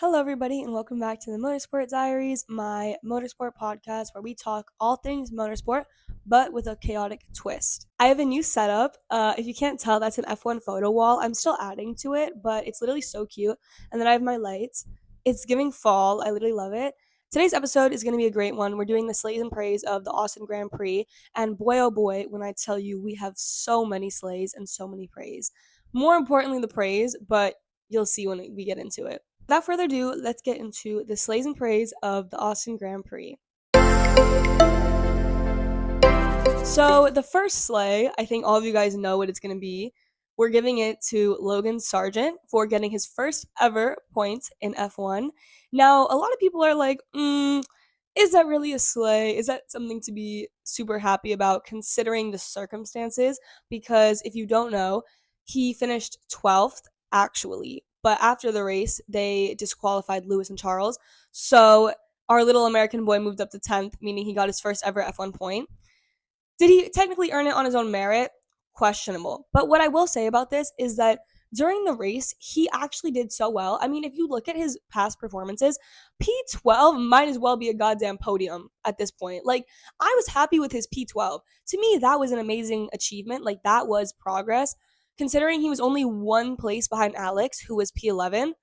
Hello, everybody, and welcome back to the Motorsport Diaries, my motorsport podcast where we talk all things motorsport, but with a chaotic twist. I have a new setup. If you can't tell, that's an F1 photo wall. I'm still adding to it, but it's literally so cute. And then I have my lights. It's giving fall. I literally love it. Today's episode is going to be a great one. We're doing the slays and praise of the Austin Grand Prix. And boy, oh boy, when I tell you, we have so many slays and so many praise. More importantly, the praise, but you'll see when we get into it. Without further ado, let's get into the slays and praise of the Austin Grand Prix. So the first sleigh, I think all of you guys know what it's going to be. We're giving it to Logan Sargent for getting his first ever point in F1. Now, a lot of people are like, is that really a sleigh? Is that something to be super happy about considering the circumstances? Because if you don't know, he finished 12th actually, but after the race, they disqualified Lewis and Charles. So our little American boy moved up to 10th, meaning he got his first ever F1 point. Did he technically earn it on his own merit? Questionable. But what I will say about this is that during the race, he actually did so well. I mean, if you look at his past performances, P12 might as well be a goddamn podium at this point. Like, I was happy with his P12. To me, that was an amazing achievement. Like, that was progress. Considering he was only one place behind Alex, who was P11,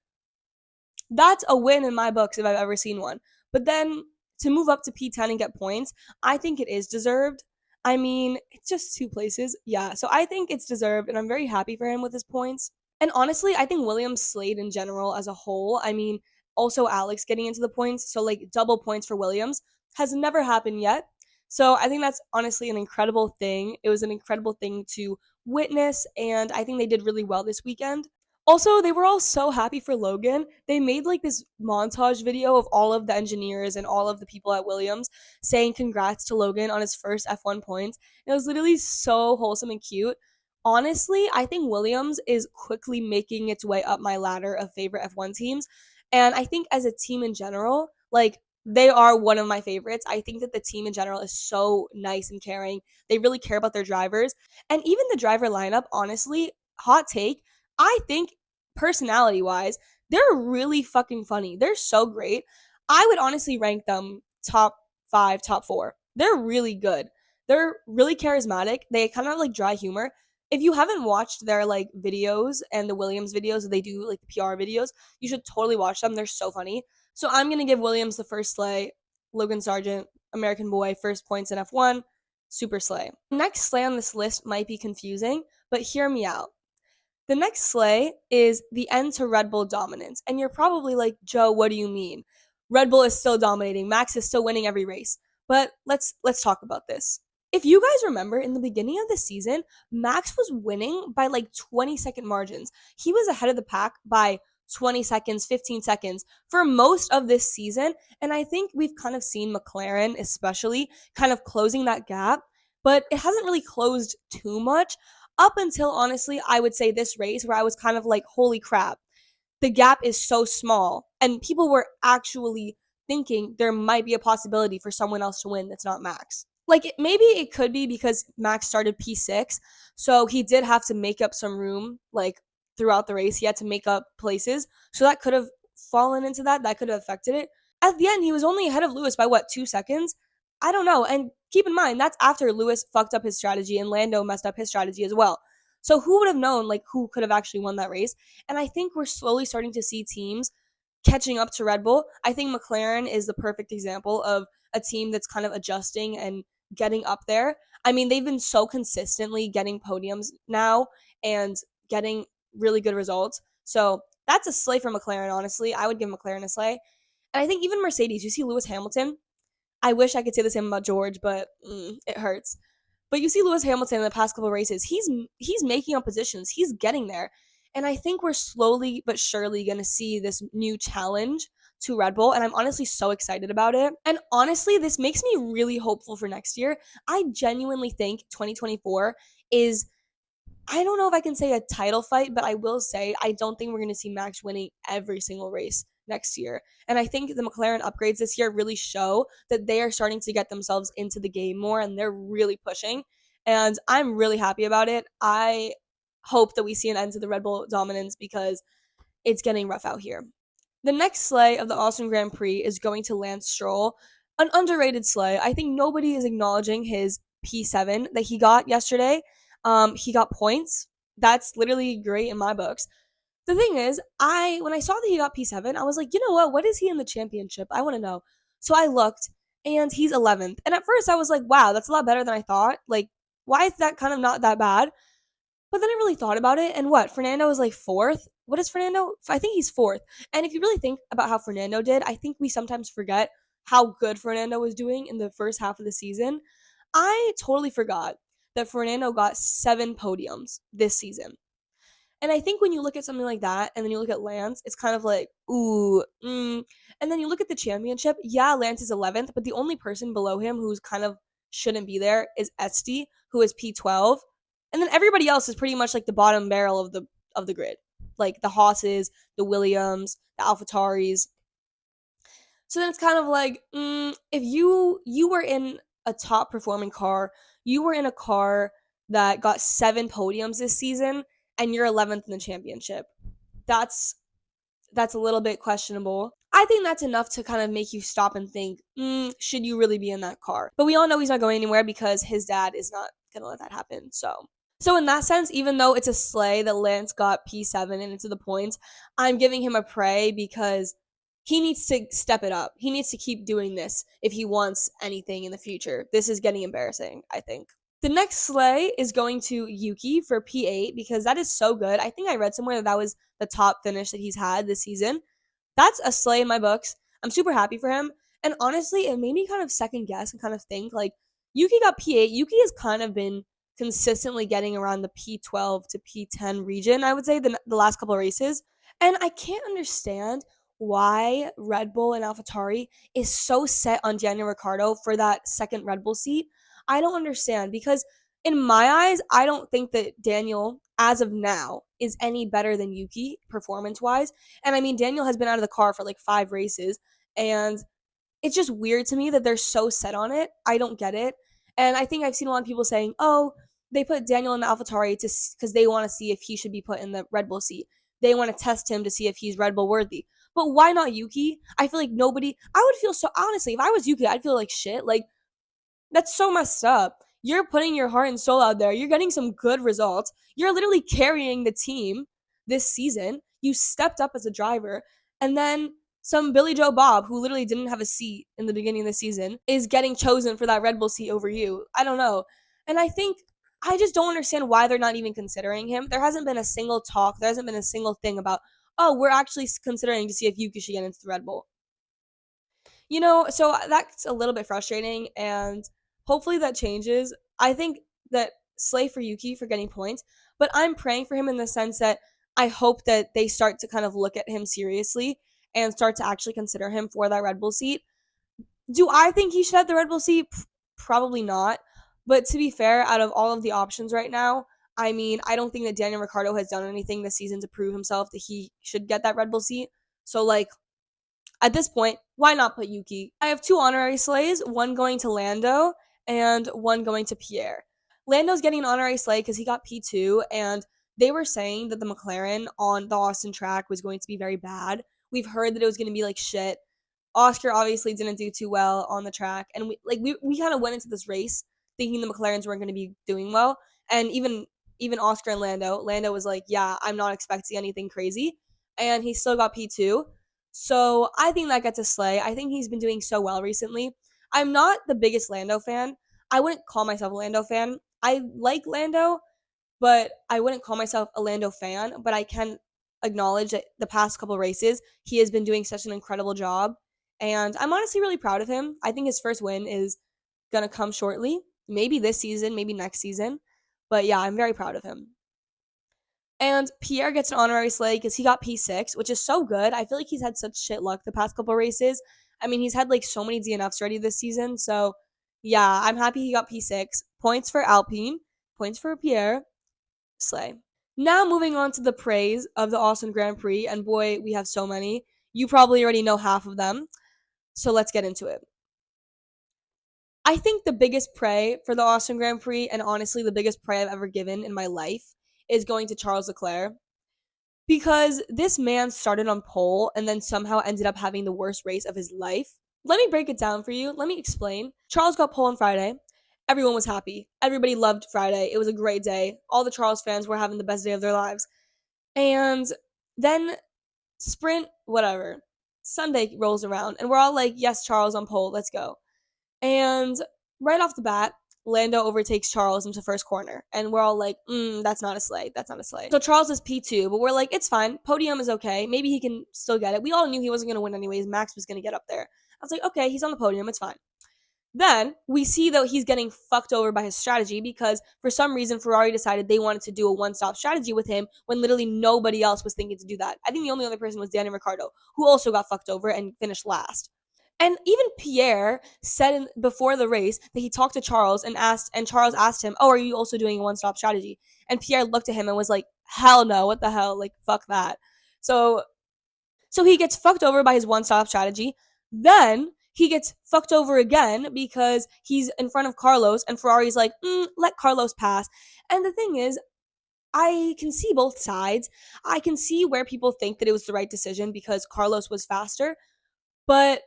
that's a win in my books if I've ever seen one. But then to move up to P10 and get points, I think it is deserved. I mean, it's just two places. Yeah, so I think it's deserved, and I'm very happy for him with his points. And honestly, I think Williams slayed in general as a whole. I mean, also Alex getting into the points, so like double points for Williams has never happened yet. So I think that's honestly an incredible thing. It was an incredible thing to witness, and I think they did really well this weekend. Also, they were all so happy for Logan. They made like this montage video of all of the engineers and all of the people at Williams saying congrats to Logan on his first F1 points. It was literally so wholesome and cute. Honestly, I think Williams is quickly making its way up my ladder of favorite F1 teams. And I think as a team in general, like they are one of my favorites. I think that the team in general is so nice and caring. They really care about their drivers. And even the driver lineup, honestly, hot take, I think personality wise, they're really fucking funny. They're so great. I would honestly rank them top 5, top 4. They're really good. They're really charismatic. They kind of have like dry humor. If you haven't watched their like videos and the Williams videos that they do, like the PR videos, you should totally watch them. They're so funny. So I'm going to give Williams the first sleigh. Logan Sargent, American boy, first points in F1, super sleigh. Next sleigh on this list might be confusing, but hear me out. The next sleigh is the end to Red Bull dominance. And you're probably like, Joe, what do you mean? Red Bull is still dominating. Max is still winning every race. But let's talk about this. If you guys remember, in the beginning of the season, Max was winning by like 20-second margins. He was ahead of the pack by 20 seconds, 15 seconds for most of this season. And I think we've kind of seen McLaren, especially, kind of closing that gap. But it hasn't really closed too much up until, honestly, I would say this race where I was kind of like, holy crap, the gap is so small. And people were actually thinking there might be a possibility for someone else to win that's not Max. Like, maybe it could be because Max started P6, so he did have to make up some room, like, throughout the race. He had to make up places, so that could have fallen into that. That could have affected it. At the end, he was only ahead of Lewis by, 2 seconds? I don't know. And keep in mind, that's after Lewis fucked up his strategy and Lando messed up his strategy as well. So who would have known, like, who could have actually won that race? And I think we're slowly starting to see teams catching up to Red Bull. I think McLaren is the perfect example of a team that's kind of adjusting and getting up there. I mean, they've been so consistently getting podiums now and getting really good results. So that's a sleigh for McLaren, honestly. I would give McLaren a sleigh. And I think even Mercedes, you see Lewis Hamilton. I wish I could say the same about George, but it hurts. But you see Lewis Hamilton in the past couple of races, he's making up positions. He's getting there. And I think we're slowly but surely going to see this new challenge to Red Bull, and I'm honestly so excited about it. And honestly, this makes me really hopeful for next year. I genuinely think 2024 is, I don't know if I can say a title fight, but I will say I don't think we're going to see Max winning every single race next year. And I think the McLaren upgrades this year really show that they are starting to get themselves into the game more and they're really pushing. And I'm really happy about it. I hope that we see an end to the Red Bull dominance because it's getting rough out here. The next sleigh of the Austin Grand Prix is going to Lance Stroll, an underrated sleigh. I think nobody is acknowledging his P7 that he got yesterday. He got points. That's literally great in my books. The thing is, I when I saw that he got P7, I was like, you know what? What is he in the championship? I want to know. So I looked, and he's 11th. And at first, I was like, wow, that's a lot better than I thought. Like, why is that kind of not that bad? But then I really thought about it, and what? Fernando is like fourth. What is Fernando? I think he's fourth. And if you really think about how Fernando did, I think we sometimes forget how good Fernando was doing in the first half of the season. I totally forgot that Fernando got 7 podiums this season. And I think when you look at something like that, and then you look at Lance, it's kind of like, ooh, And then you look at the championship. Yeah, Lance is 11th, but the only person below him who's kind of shouldn't be there is Esty, who is P12, and then everybody else is pretty much like the bottom barrel of the grid, like the Haas's, the Williams, the AlphaTauris. So then it's kind of like, if you were in a top performing car, you were in a car that got 7 podiums this season, and you're 11th in the championship. That's that's a little bit questionable. I think that's enough to kind of make you stop and think, should you really be in that car? But we all know he's not going anywhere because his dad is not gonna let that happen. So in that sense, even though it's a sleigh that Lance got P7 and into the points, I'm giving him a pray because he needs to step it up. He needs to keep doing this if he wants anything in the future. This is getting embarrassing, I think. The next sleigh is going to Yuki for P8 because that is so good. I think I read somewhere that that was the top finish that he's had this season. That's a sleigh in my books. I'm super happy for him. And honestly, it made me kind of second guess and kind of think like Yuki got P8. Yuki has kind of been consistently getting around the P12 to P10 region, I would say, the last couple of races. And I can't understand why Red Bull and AlphaTauri is so set on Daniel Ricciardo for that second Red Bull seat. I don't understand because in my eyes, I don't think that Daniel, as of now, is any better than Yuki performance wise. And I mean, Daniel has been out of the car for like 5 races, and it's just weird to me that they're so set on it. I don't get it. And I think I've seen a lot of people saying, oh, they put Daniel in the AlphaTauri because they want to see if he should be put in the Red Bull seat. They want to test him to see if he's Red Bull worthy. But why not Yuki? I feel like nobody. I would feel so honestly if I was Yuki, I'd feel like shit. Like that's so messed up. You're putting your heart and soul out there. You're getting some good results. You're literally carrying the team this season. You stepped up as a driver. And then some Billy Joe Bob, who literally didn't have a seat in the beginning of the season, is getting chosen for that Red Bull seat over you. I don't know. And I think I just don't understand why they're not even considering him. There hasn't been a single talk, there hasn't been a single thing about, oh, we're actually considering to see if Yuki should get into the Red Bull. So that's a little bit frustrating, and hopefully that changes. I think that slay for Yuki for getting points, but I'm praying for him in the sense that I hope that they start to kind of look at him seriously and start to actually consider him for that Red Bull seat. Do I think he should have the Red Bull seat? Probably not. But to be fair, out of all of the options right now, I mean, I don't think that Daniel Ricciardo has done anything this season to prove himself that he should get that Red Bull seat. So, like, at this point, why not put Yuki? I have 2 honorary sleighs, one going to Lando and one going to Pierre. Lando's getting an honorary sleigh because he got P2, and they were saying that the McLaren on the Austin track was going to be very bad. We've heard that it was going to be like shit. Oscar obviously didn't do too well on the track, and we kind of went into this race thinking the McLarens weren't going to be doing well, and even Oscar and Lando was like, yeah, I'm not expecting anything crazy, and he still got P2. So I think that gets a sleigh. I think he's been doing so well recently. I'm not the biggest Lando fan. I wouldn't call myself a Lando fan. I like Lando, but I wouldn't call myself a Lando fan. But I can acknowledge that the past couple races, he has been doing such an incredible job. And I'm honestly really proud of him. I think his first win is going to come shortly. Maybe this season, maybe next season. But yeah, I'm very proud of him. And Pierre gets an honorary sleigh because he got P6, which is so good. I feel like he's had such shit luck the past couple races. I mean, he's had like so many DNFs already this season. So yeah, I'm happy he got P6. Points for Alpine, points for Pierre, sleigh. Now moving on to the praise of the Austin Grand Prix. And boy, we have so many. You probably already know half of them. So let's get into it. I think the biggest praise for the Austin Grand Prix, and honestly the biggest praise I've ever given in my life, is going to Charles Leclerc. because this man started on pole and then somehow ended up having the worst race of his life. Let me break it down for you. Let me explain. Charles got pole on Friday. Everyone was happy. Everybody loved Friday. It was a great day. All the Charles fans were having the best day of their lives. And then sprint, whatever. Sunday rolls around and we're all like, yes, Charles on pole, let's go. And right off the bat, Lando overtakes Charles into first corner. And we're all like, that's not a sleigh. That's not a sleigh. So Charles is P2, but we're like, it's fine. Podium is okay. Maybe he can still get it. We all knew he wasn't going to win anyways. Max was going to get up there. I was like, okay, he's on the podium. It's fine. Then we see that he's getting fucked over by his strategy because for some reason Ferrari decided they wanted to do a one-stop strategy with him when literally nobody else was thinking to do that. I think the only other person was Daniel Ricciardo, who also got fucked over and finished last. And even Pierre said before the race that he talked to Charles and Charles asked him, "Oh, are you also doing a one-stop strategy?" And Pierre looked at him and was like, "Hell no, what the hell? Like fuck that." So he gets fucked over by his one-stop strategy. Then he gets fucked over again because he's in front of Carlos and Ferrari's like, let Carlos pass. And the thing is, I can see both sides. I can see where people think that it was the right decision because Carlos was faster, but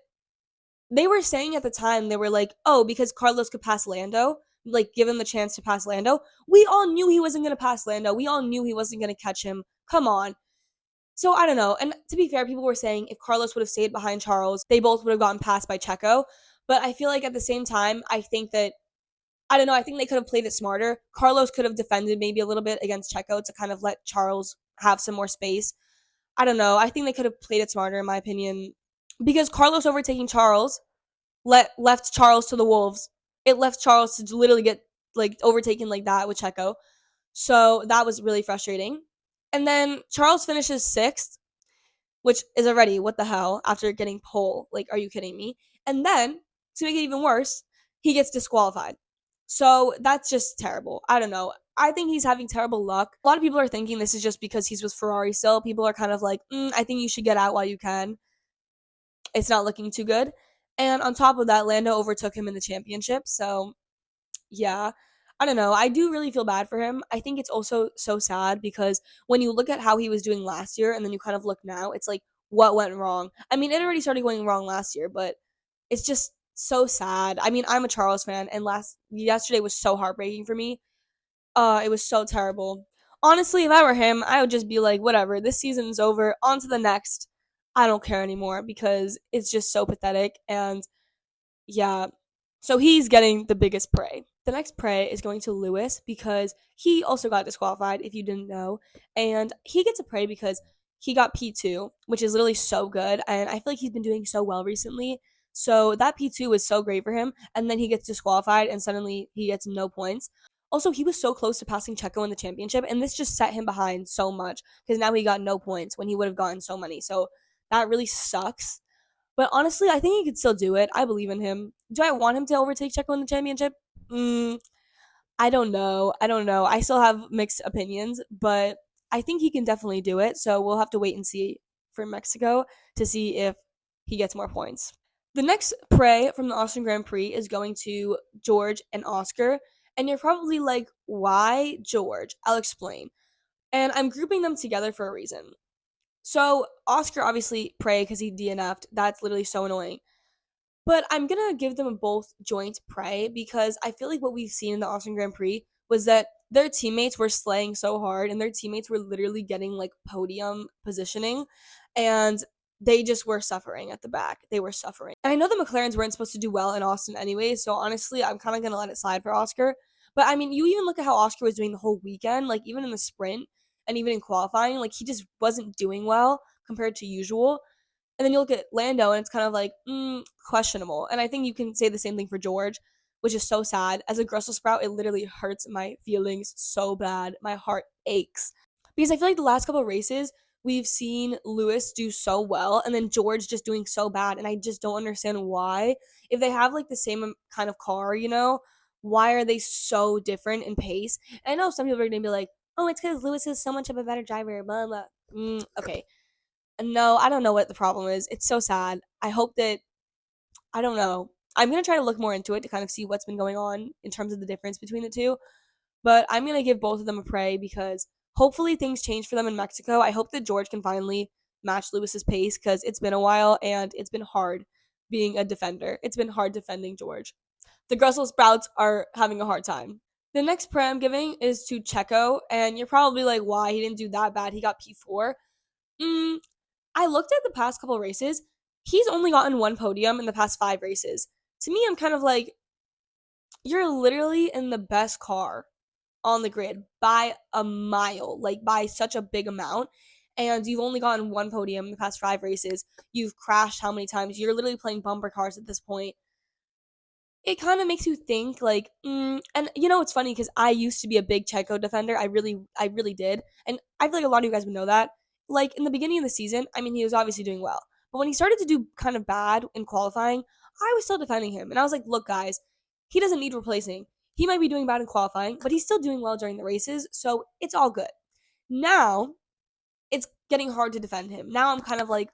they were saying at the time, they were like, oh, because Carlos could pass Lando, like give him the chance to pass Lando. We all knew he wasn't going to pass Lando. We all knew he wasn't going to catch him. Come on. So I don't know. And to be fair, people were saying if Carlos would have stayed behind Charles, they both would have gotten passed by Checo. But I feel like at the same time, I think that I don't know. I think they could have played it smarter. Carlos could have defended maybe a little bit against Checo to kind of let Charles have some more space. I don't know. I think they could have played it smarter, in my opinion, because Carlos overtaking Charles left Charles to the wolves. It left Charles to literally get like overtaken like that with Checo. So that was really frustrating. And then Charles finishes sixth, which is already what the hell after getting pole. Like, are you kidding me? And then to make it even worse, he gets disqualified. So that's just terrible. I don't know. I think he's having terrible luck. A lot of people are thinking this is just because he's with Ferrari still. People are kind of like, I think you should get out while you can. It's not looking too good. And on top of that, Lando overtook him in the championship. So yeah, I don't know. I do really feel bad for him. I think it's also so sad because when you look at how he was doing last year and then you kind of look now, it's like, what went wrong? I mean, it already started going wrong last year, but it's just so sad. I mean, I'm a Charles fan, and yesterday was so heartbreaking for me. It was so terrible. Honestly, if I were him, I would just be like, whatever, this season's over, on to the next. I don't care anymore because it's just so pathetic and yeah. So he's getting the biggest prey. The next prey is going to Lewis because he also got disqualified, if you didn't know. And he gets a prey because he got P2, which is literally so good. And I feel like he's been doing so well recently. So that P2 was so great for him. And then he gets disqualified and suddenly he gets no points. Also, he was so close to passing Checo in the championship. And this just set him behind so much because now he got no points when he would have gotten so many. So that really sucks. But honestly, I think he could still do it. I believe in him. Do I want him to overtake Checo in the championship? I don't know. I don't know. I still have mixed opinions, but I think he can definitely do it. So we'll have to wait and see for Mexico to see if he gets more points. The next prey from the Austin Grand Prix is going to George and Oscar. And you're probably like, why George? I'll explain. And I'm grouping them together for a reason. So Oscar obviously pray because he DNF'd. That's literally so annoying. But I'm gonna give them both joint pray because I feel like what we've seen in the Austin Grand Prix was that their teammates were slaying so hard and their teammates were literally getting like podium positioning and they just were suffering at the back. They were suffering. And I know the McLarens weren't supposed to do well in Austin anyway, so honestly, I'm kind of gonna let it slide for Oscar. But I mean, you even look at how Oscar was doing the whole weekend, like even in the sprint and even in qualifying, like he just wasn't doing well compared to usual. And then you look at Lando and it's kind of like, questionable. And I think you can say the same thing for George, which is so sad. As a Brussels sprout, it literally hurts my feelings so bad. My heart aches. Because I feel like the last couple of races, we've seen Lewis do so well and then George just doing so bad. And I just don't understand why. If they have like the same kind of car, why are they so different in pace? And I know some people are going to be like, oh, it's because Lewis is so much of a better driver, blah, blah. Okay. No, I don't know what the problem is. It's so sad. I hope that I don't know. I'm gonna try to look more into it to kind of see what's been going on in terms of the difference between the two. But I'm gonna give both of them a pray because Hopefully things change for them in Mexico. I hope that George can finally match Lewis's pace because it's been a while and it's been hard being a defender. It's been hard defending George. The Brussels sprouts are having a hard time. The next prayer I'm giving is to Checo, and you're probably like, why? He didn't do that bad. He got P4. Mm, I looked at the past couple races. He's only gotten one podium in the past 5 races. To me, I'm kind of like, you're literally in the best car on the grid by a mile, like by such a big amount. And you've only gotten one podium in the past 5 races. You've crashed how many times? You're literally playing bumper cars at this point. It kind of makes you think like and you know it's funny because I used to be a big Checo defender. I really did, and I feel like a lot of you guys would know that. Like in the beginning of the season, I mean, he was obviously doing well, but when he started to do kind of bad in qualifying, I was still defending him, and I was like, look guys, he doesn't need replacing. He might be doing bad in qualifying, but he's still doing well during the races, so it's all good. Now it's getting hard to defend him. Now I'm kind of like,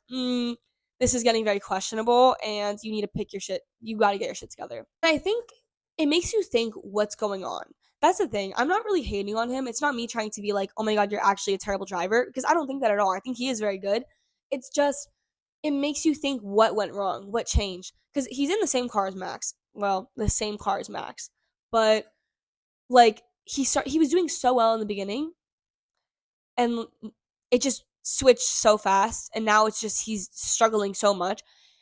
this is getting very questionable, and you need to pick your shit. You got to get your shit together. And I think it makes you think what's going on. That's the thing. I'm not really hating on him. It's not me trying to be like, oh my God, you're actually a terrible driver, because I don't think that at all. I think he is very good. It's just, it makes you think what went wrong, what changed. Because he's in the same car as Max. Well, the same car as Max. But, like, he was doing so well in the beginning, and it just switched so fast, and now it's just he's struggling so much,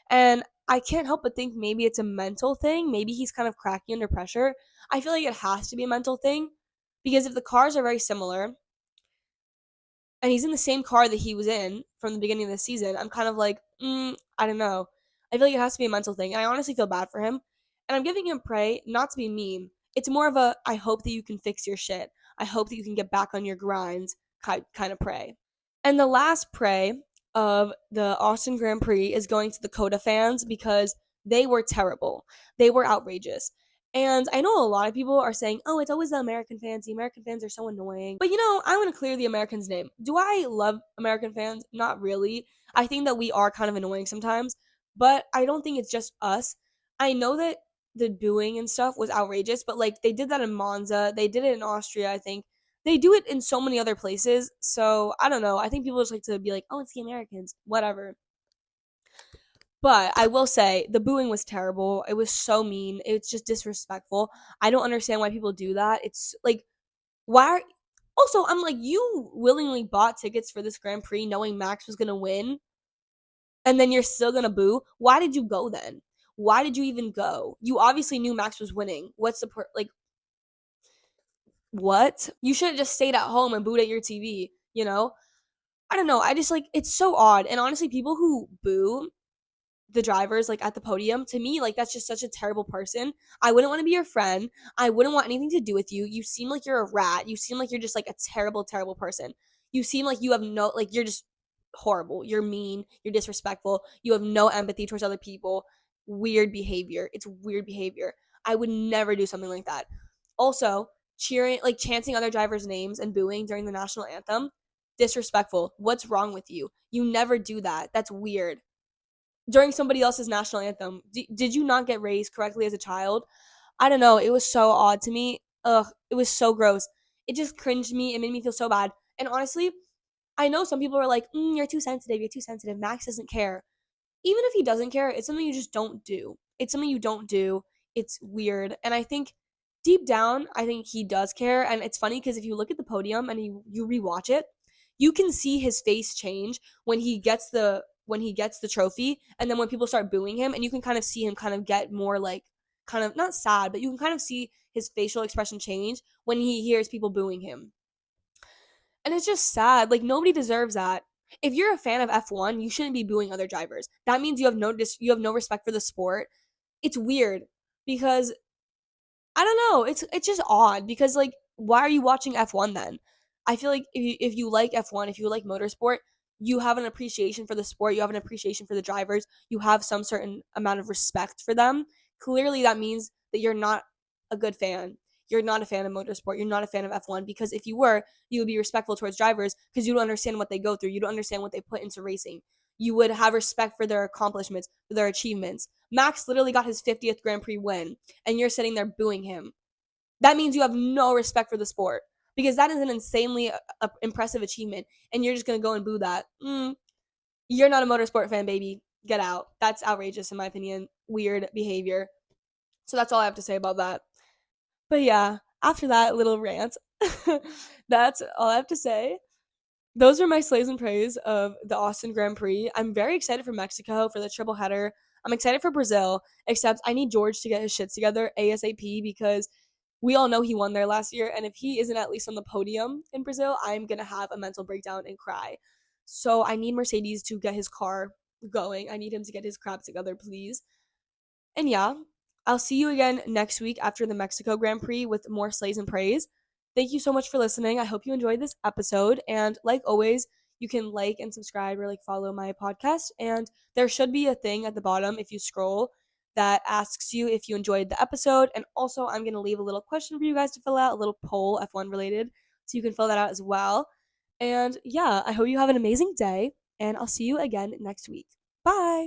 and I can't help but think maybe it's a mental thing. Maybe he's kind of cracking under pressure. I feel like it has to be a mental thing, because if the cars are very similar and he's in the same car that he was in from the beginning of the season, I'm kind of like, I don't know. I feel like it has to be a mental thing, and I honestly feel bad for him, and I'm giving him praise not to be mean. It's more of a, I hope that you can fix your shit. I hope that you can get back on your grind kind of pray. And the last prey of the Austin Grand Prix is going to the Coda fans because they were terrible. They were outrageous. And I know a lot of people are saying, oh, it's always the American fans. The American fans are so annoying. But I want to clear the Americans' name. Do I love American fans? Not really. I think that we are kind of annoying sometimes, but I don't think it's just us. I know that the booing and stuff was outrageous, but like they did that in Monza, they did it in Austria, I think. They do it in so many other places. So I don't know. I think people just like to be like, oh, it's the Americans, whatever. But I will say the booing was terrible. It was so mean. It's just disrespectful. I don't understand why people do that. It's like, why are, also, I'm like, you willingly bought tickets for this Grand Prix knowing Max was going to win, and then you're still going to boo. Why did you go then? Why did you even go? You obviously knew Max was winning. What's the like, what? You should have just stayed at home and booed at your TV? I don't know. I just like, it's so odd. And honestly, people who boo the drivers like at the podium, to me, like that's just such a terrible person. I wouldn't want to be your friend. I wouldn't want anything to do with you. You seem like you're a rat. You seem like you're just like a terrible, terrible person. You seem like you have no, like, you're just horrible. You're mean. You're disrespectful. You have no empathy towards other people. Weird behavior. It's weird behavior. I would never do something like that. Also, cheering, like chanting other drivers' names and booing during the national anthem, disrespectful. What's wrong with you? You never do that. That's weird. During somebody else's national anthem, did you not get raised correctly as a child? I don't know. It was so odd to me. Ugh, it was so gross. It just cringed me. It made me feel so bad. And honestly, I know some people are like, you're too sensitive. You're too sensitive. Max doesn't care. Even if he doesn't care, it's something you just don't do. It's something you don't do. It's weird. And I think deep down, I think he does care. And it's funny because if you look at the podium and you rewatch it, you can see his face change when he gets the trophy, and then when people start booing him, and you can kind of see him kind of get more like, kind of not sad, but you can kind of see his facial expression change when he hears people booing him. And it's just sad. Like, nobody deserves that. If you're a fan of F1, you shouldn't be booing other drivers. That means you have no respect for the sport. It's weird because I don't know. It's just odd because, like, why are you watching F1 then? I feel like if you like F1, if you like motorsport, you have an appreciation for the sport, you have an appreciation for the drivers, you have some certain amount of respect for them. Clearly that means that you're not a good fan. You're not a fan of motorsport. You're not a fan of F1, because if you were, you would be respectful towards drivers because you don't understand what they go through. You don't understand what they put into racing. You would have respect for their accomplishments, for their achievements. Max literally got his 50th Grand Prix win, and you're sitting there booing him. That means you have no respect for the sport. because that is an insanely impressive achievement, and you're just gonna go and boo that. You're not a motorsport fan, baby. Get out. That's outrageous, in my opinion. Weird behavior. So that's all I have to say about that. But yeah, after that little rant, that's all I have to say. Those are my slays and praise of the Austin Grand Prix. I'm very excited for Mexico for the triple header. I'm excited for Brazil, except I need George to get his shit together ASAP because we all know he won there last year. And if he isn't at least on the podium in Brazil, I'm going to have a mental breakdown and cry. So I need Mercedes to get his car going. I need him to get his crap together, please. And yeah, I'll see you again next week after the Mexico Grand Prix with more slays and praise. Thank you so much for listening. I hope you enjoyed this episode. And like always, you can like and subscribe or like follow my podcast. And there should be a thing at the bottom if you scroll that asks you if you enjoyed the episode. And also, I'm going to leave a little question for you guys to fill out, a little poll, F1 related. So you can fill that out as well. And yeah, I hope you have an amazing day. And I'll see you again next week. Bye.